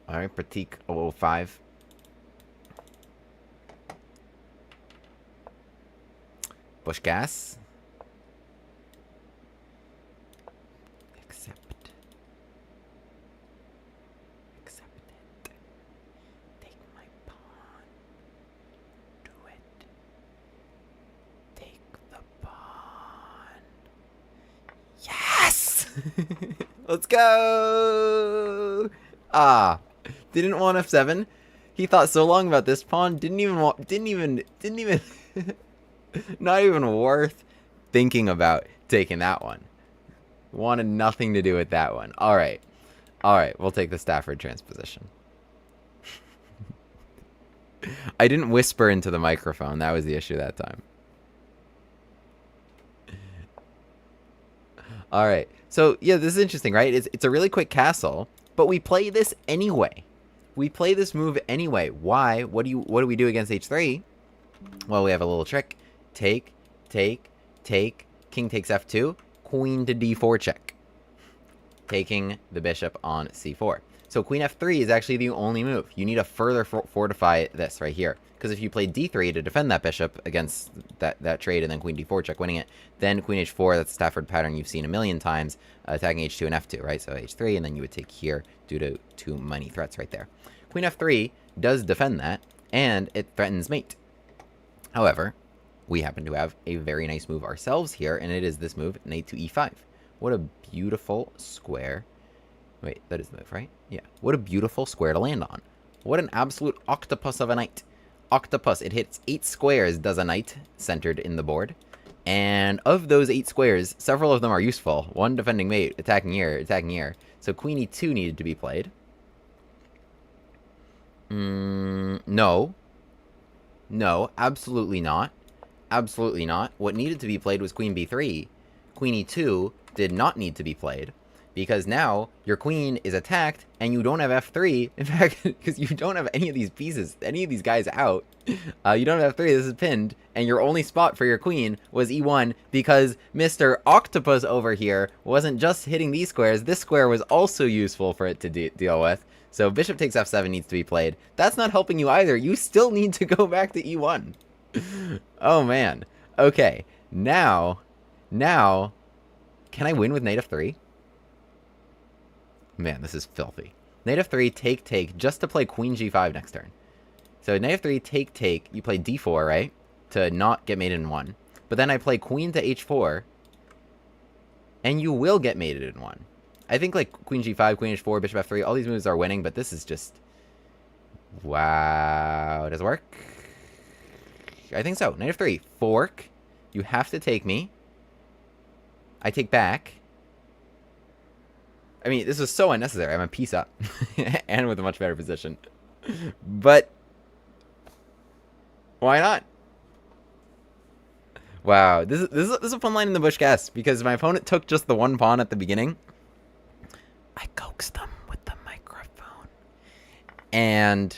Alright, Pratik 005. BUSCH-GASS. Accept. Accept it. Take my pawn. Do it. Take the pawn. Yes! Let's go! Ah. Didn't want f7. He thought so long about this pawn. Didn't even not even worth thinking about taking that one. Wanted nothing to do with that one. Alright. Alright, we'll take the Stafford transposition. I didn't whisper into the microphone. That was the issue that time. Alright. So, yeah, this is interesting, right? It's a really quick castle, but we play this anyway. We play this move anyway. Why? What do we do against h3? Well, we have a little trick. Take, take, take. King takes f2. Queen to d4 check. Taking the bishop on c4. So queen f3 is actually the only move. You need to further fortify this right here. Because if you play d3 to defend that bishop against that trade and then queen d4 check winning it, then queen h4, that's the Stafford pattern you've seen a million times, attacking h2 and f2, right? So h3, and then you would take here due to two money threats right there. Queen f3 does defend that, and it threatens mate. However, we happen to have a very nice move ourselves here, and it is this move, knight to e5. What a beautiful square. Wait, that is the move, right? Yeah. What a beautiful square to land on. What an absolute octopus of a knight. Octopus. It hits 8 squares, does a knight, centered in the board. And of those 8 squares, several of them are useful. One defending mate, attacking here, attacking here. So queen e2 needed to be played. No. No, absolutely not. Absolutely not. What needed to be played was queen b3. Queen e2 did not need to be played, because now your queen is attacked and you don't have f3. In fact, because you don't have any of these pieces, any of these guys out, you don't have f3. This is pinned, and your only spot for your queen was e1 because Mr. Octopus over here wasn't just hitting these squares. This square was also useful for it to deal with. So bishop takes f7 needs to be played. That's not helping you either. You still need to go back to e1. Oh, man. Okay. Now, can I win with knight f3? Man, this is filthy. Knight f3, take, take, just to play queen g5 next turn. So knight f3, take, take. You play d4, right? To not get mated in 1. But then I play queen to h4. And you will get mated in 1. I think, like, queen g5, queen h4, bishop f3, all these moves are winning, but this is just... Wow. Does it work? I think so. Knight f3. Fork. You have to take me. I take back. I mean, this was so unnecessary. I'm a piece up. And with a much better position. But... why not? Wow. This is a fun line in the BUSCH-GASS, because my opponent took just the one pawn at the beginning. I coaxed them with the microphone. And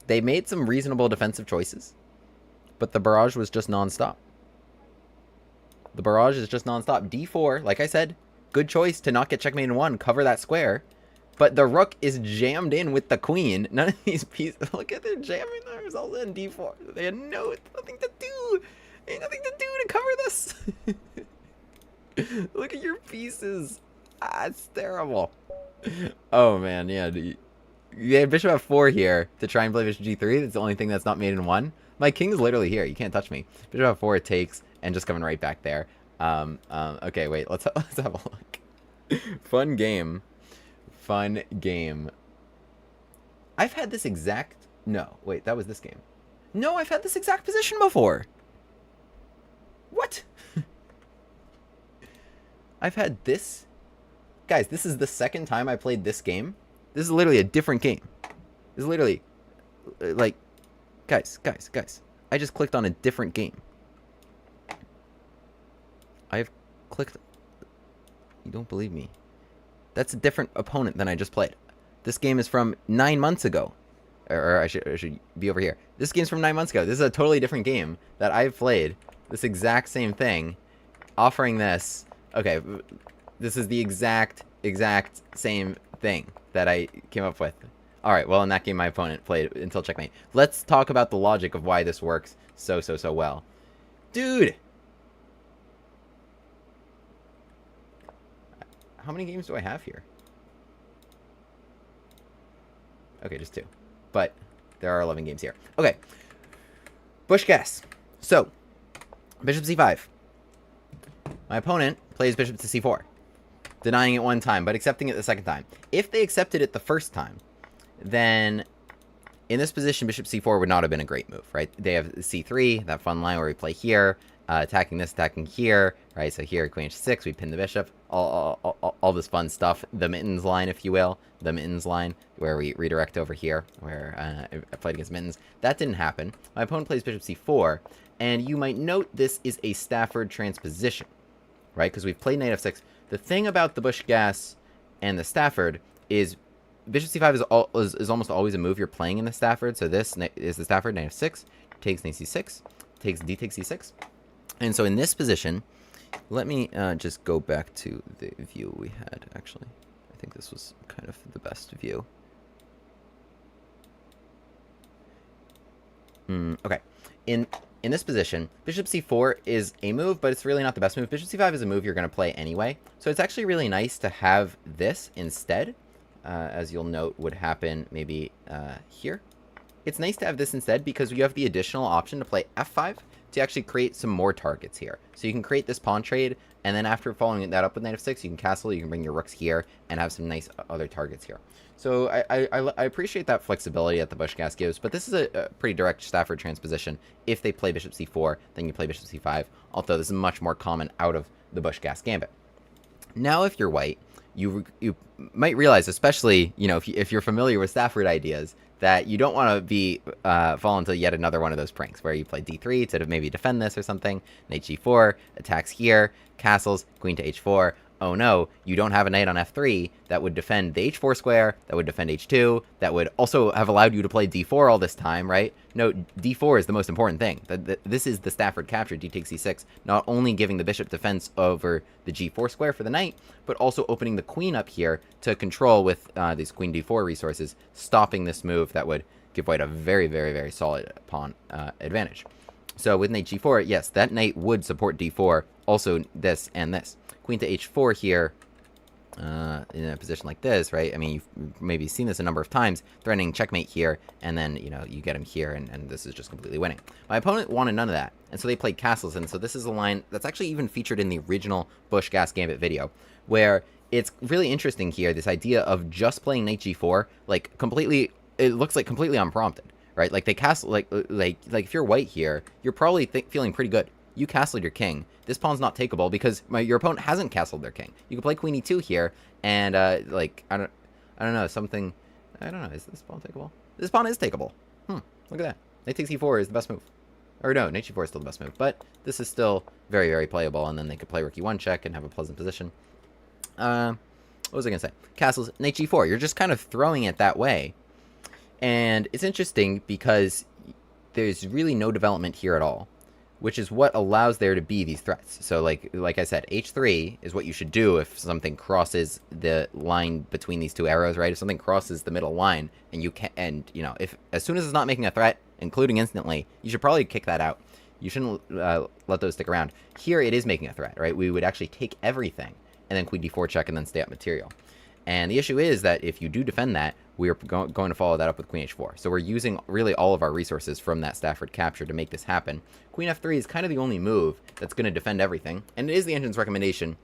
they made some reasonable defensive choices. But the barrage was just nonstop. The barrage is just nonstop. d4, like I said, good choice to not get checkmate in 1. Cover that square. But the rook is jammed in with the queen. None of these pieces... Look at them jamming themselves in d4. They had nothing to do. They had nothing to do to cover this. Look at your pieces. Ah, it's terrible. Oh, man. Yeah. You have bishop f4 here to try and play bishop g3. That's the only thing that's not made in 1. My king is literally here. You can't touch me. Bishop f4 takes, and just coming right back there. Okay, wait. Let's have a look. Fun game. Fun game. I've had this exact... No, wait. That was this game. No, I've had this exact position before. What? I've had this... Guys, this is the second time I played this game. This is literally a different game. This is literally... Like... Guys. I just clicked on a different game. I've clicked... You don't believe me. That's a different opponent than I just played. This game is from 9 months ago. Or I should be over here. This game's from 9 months ago. This is a totally different game that I've played. This exact same thing. Offering this... Okay, this is the exact same thing that I came up with. All right, well, in that game, my opponent played until checkmate. Let's talk about the logic of why this works so well. Dude! How many games do I have here? Okay, just 2. But there are 11 games here. Okay. BUSCH-GASS. So, bishop c5. My opponent plays bishop to c4. Denying it one time, but accepting it the second time. If they accepted it the first time, then in this position, bishop c4 would not have been a great move, right? They have c3, that fun line where we play here, attacking this, attacking here, right? So here, queen h6, we pin the bishop, all this fun stuff. The mittens line, if you will. The mittens line, where we redirect over here, where I played against mittens. That didn't happen. My opponent plays bishop c4, and you might note this is a Stafford transposition, right? Because we've played knight f6. The thing about the BUSCH-GASS and the Stafford is bishop c5 is almost always a move you're playing in the Stafford. So this is the Stafford, knight f6, takes knight c6, takes d takes c6. And so in this position, let me just go back to the view we had, actually. I think this was kind of the best view. Okay. In this position, bishop c4 is a move, but it's really not the best move. Bishop c5 is a move you're going to play anyway. So it's actually really nice to have this instead, as you'll note would happen maybe here. It's nice to have this instead because you have the additional option to play f5 to actually create some more targets here. So you can create this pawn trade, and then after following that up with knight f6, you can castle, you can bring your rooks here, and have some nice other targets here. So I appreciate that flexibility that the BUSCH-GASS gives, but this is a pretty direct Stafford transposition. If they play bishop c4, then you play bishop c5, although this is much more common out of the BUSCH-GASS gambit. Now, if you're white, you might realize, especially, you know, if you're familiar with Stafford ideas, that you don't want to be fall into yet another one of those pranks where you play d3 to maybe defend this or something. Knight g4, attacks here, castles, queen to h4. Oh no, you don't have a knight on f3 that would defend the h4 square, that would defend h2, that would also have allowed you to play d4 all this time, right? No, d4 is the most important thing. This is the Stafford capture, d takes c6, not only giving the bishop defense over the g4 square for the knight, but also opening the queen up here to control with these queen d4 resources, stopping this move that would give white a very solid pawn advantage. So with knight g4, yes, that knight would support d4, also this and this. Queen to h4 here, in a position like this, right? I mean, you've maybe seen this a number of times, threatening checkmate here, and then, you know, you get him here, and this is just completely winning. My opponent wanted none of that, and so they played castles, and so this is a line that's actually even featured in the original BUSCH-GASS gambit video, where it's really interesting here, this idea of just playing knight g4, like, completely, it looks like completely unprompted, right? Like, they castle, like if you're white here, you're probably feeling pretty good. You castled your king. This pawn's not takeable because your opponent hasn't castled their king. You can play queen e2 here, and like I don't know, something. I don't know. Is this pawn takeable? This pawn is takeable. Look at that. Knight takes e4 is the best move. Or no, knight g4 is still the best move, but this is still very playable. And then they could play rook e1 check and have a pleasant position. What was I gonna say? Castles, knight g4. You're just kind of throwing it that way, and it's interesting because there's really no development here at all, which is what allows there to be these threats. So like I said, h3 is what you should do if something crosses the line between these two arrows, right? If something crosses the middle line, and you can, and you know, if as soon as it's not making a threat, including instantly, you should probably kick that out. You shouldn't let those stick around. Here it is making a threat, right? We would actually take everything, and then queen d4 check, and then stay up material. And the issue is that if you do defend that, we're going to follow that up with queen h4. So we're using really all of our resources from that Stafford capture to make this happen. Queen f3 is kind of the only move that's going to defend everything, and it is the engine's recommendation.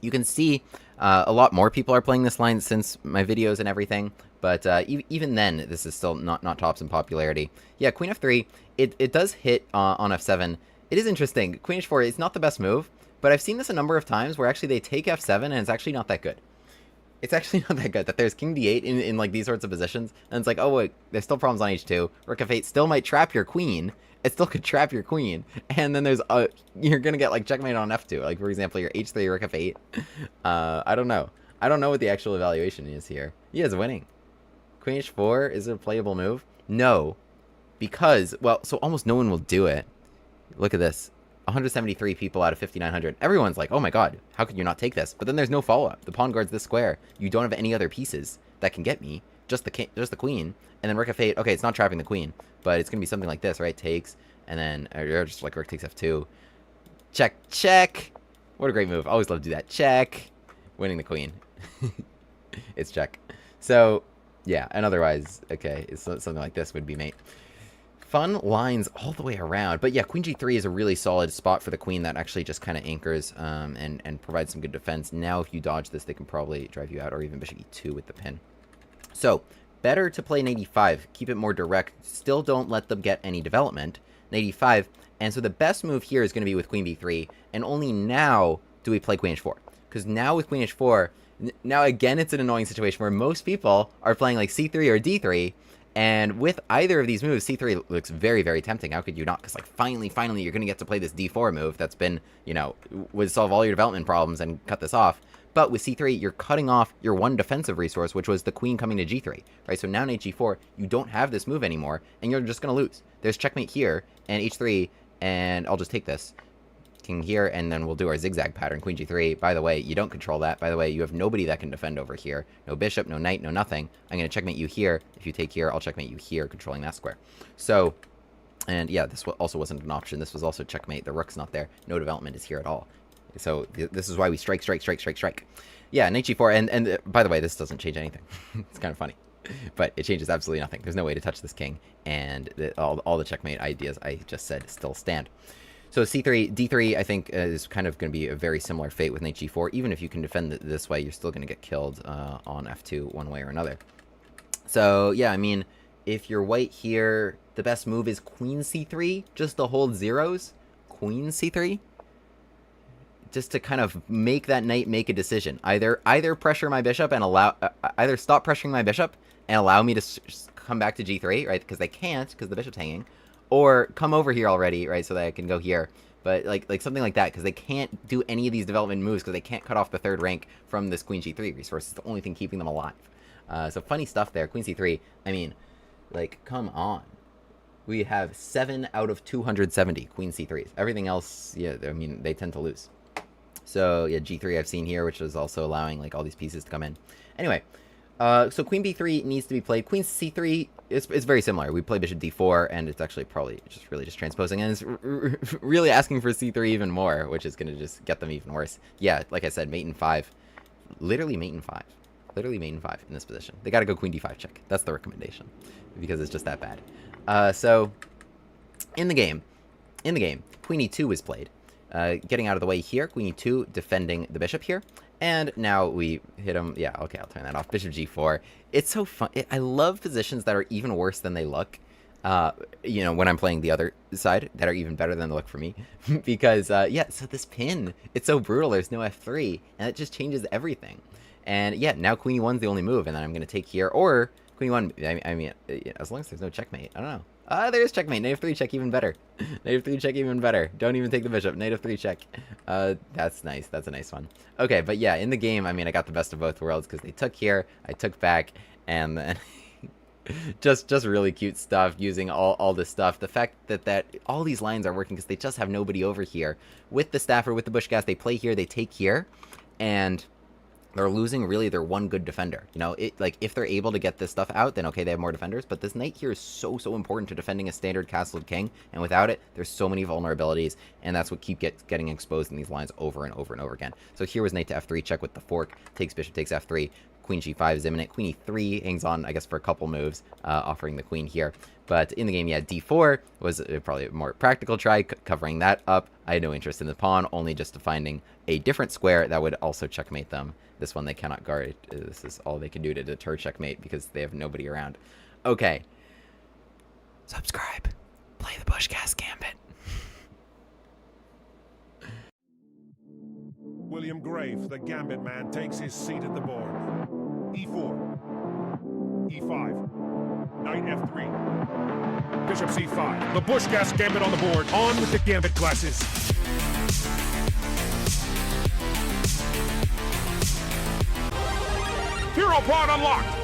You can see a lot more people are playing this line since my videos and everything, but even then, this is still not tops in popularity. Yeah, queen f3, it does hit on f7. It is interesting. Queen h4 is not the best move, but I've seen this a number of times where actually they take f7, and it's actually not that good. It's actually not that good, that there's king d8 in like these sorts of positions, and it's like, oh wait, there's still problems on h2. Rook f8 still might trap your queen. It still could trap your queen, and then there's you're gonna get like checkmate on f2. Like for example, your h3 rook f8. I don't know what the actual evaluation is here. He is winning. Queen h4 is it a playable move? No, because well, so almost no one will do it. Look at this. 173 people out of 5,900. Everyone's like, oh my god, how could you not take this? But then there's no follow-up. The pawn guards this square. You don't have any other pieces that can get me. Just the queen. And then Rook F8. Okay, it's not trapping the queen, but it's going to be something like this, right? Takes, and then or just like Rook takes F2. Check, check. What a great move. Always love to do that. Check. Winning the queen. It's check. So, yeah, and otherwise, okay, it's something like this would be mate. Fun lines all the way around. But yeah, Queen G3 is a really solid spot for the queen that actually just kind of anchors and provides some good defense. Now, if you dodge this, they can probably drive you out, or even Bishop E2 with the pin. So, better to play Knight E5. Keep it more direct. Still don't let them get any development. Knight E5. And so the best move here is going to be with Queen B3. And only now do we play Queen H4. Because now with Queen H4, now again it's an annoying situation where most people are playing like C3 or D3. And with either of these moves, C3 looks very, very tempting. How could you not? Because like finally, you're going to get to play this D4 move that's been, you know, would solve all your development problems and cut this off. But with C3, you're cutting off your one defensive resource, which was the queen coming to G3, right? So now Knight G4, you don't have this move anymore, and you're just going to lose. There's checkmate here, and H3, and I'll just take this. King here, and then we'll do our zigzag pattern. Queen G3. By the way, you don't control that. By the way, you have nobody that can defend over here. No bishop, no knight, no nothing. I'm going to checkmate you here. If you take here, I'll checkmate you here, controlling that square. So, and yeah, this also wasn't an option. This was also checkmate. The rook's not there. No development is here at all. So this is why we strike. Yeah, Knight G4, and by the way, this doesn't change anything. It's kind of funny. But it changes absolutely nothing. There's no way to touch this king, and all the checkmate ideas I just said still stand. So C3, D3, I think, is kind of going to be a very similar fate with Knight G4. Even if you can defend it this way, you're still going to get killed on F2 one way or another. So, yeah, I mean, if you're white here, the best move is Queen C3, just to hold zeros. Queen C3. Just to kind of make that knight make a decision. Either pressure my bishop and allow... either stop pressuring my bishop and allow me to come back to G3, right? Because they can't, because the bishop's hanging. Or come over here already, right, so that I can go here. But like something like that, because they can't do any of these development moves, because they can't cut off the third rank from this Queen G3 resource. It's the only thing keeping them alive. So funny stuff there. Queen C3, I mean, like, come on. We have 7 out of 270 Queen C3s. Everything else, yeah, I mean, they tend to lose. So, yeah, G3 I've seen here, which is also allowing, like, all these pieces to come in. Anyway, so Queen B3 needs to be played. Queen C3 is very similar. We play Bishop D4, and it's actually probably just transposing, and it's really asking for C3 even more, which is going to just get them even worse. Yeah, like I said, mate in 5. Literally mate in 5. Literally mate in 5 in this position. They got to go Queen D5 check. That's the recommendation, because it's just that bad. So, in the game, Queen E2 is played. Getting out of the way here, Queen E2 defending the bishop here. And now we hit him. Yeah, okay, I'll turn that off. Bishop G4. It's so fun. I love positions that are even worse than they look. You know, when I'm playing the other side, that are even better than they look for me. Because, yeah, so this pin, it's so brutal. There's no F3, and it just changes everything. And, yeah, now Queen E1's the only move, and then I'm going to take here. Or Queen E1, I mean, as long as there's no checkmate. I don't know. There is checkmate. Knight F3 check even better. Knight F3 check even better. Don't even take the bishop. Knight F3 check. That's nice. That's a nice one. Okay, but yeah, in the game, I mean, I got the best of both worlds because they took here, I took back, and then just really cute stuff using all this stuff. The fact that all these lines are working because they just have nobody over here. With the Stafford, with the BUSCH-GASS, they play here, they take here, and they're losing really their one good defender. You know, like if they're able to get this stuff out, then okay, they have more defenders. But this knight here is so important to defending a standard castled king, and without it, there's so many vulnerabilities, and that's what getting exposed in these lines over and over and over again. So here was knight to F3 check with the fork, takes bishop, takes F3. Queen G5 is imminent. Queen E3 hangs on, I guess, for a couple moves, offering the queen here. But in the game, yeah, D4 was probably a more practical try, covering that up. I had no interest in the pawn, only just finding a different square that would also checkmate them. This one they cannot guard. This is all they can do to deter checkmate because they have nobody around. Okay. Subscribe. Play the BUSCH-GASS Gambit. William Grave, the Gambit man, takes his seat at the board. E4. E5. Knight F3. Bishop C5. The BUSCH-GASS Gambit on the board. On with the Gambit classes. Hero pod unlocked.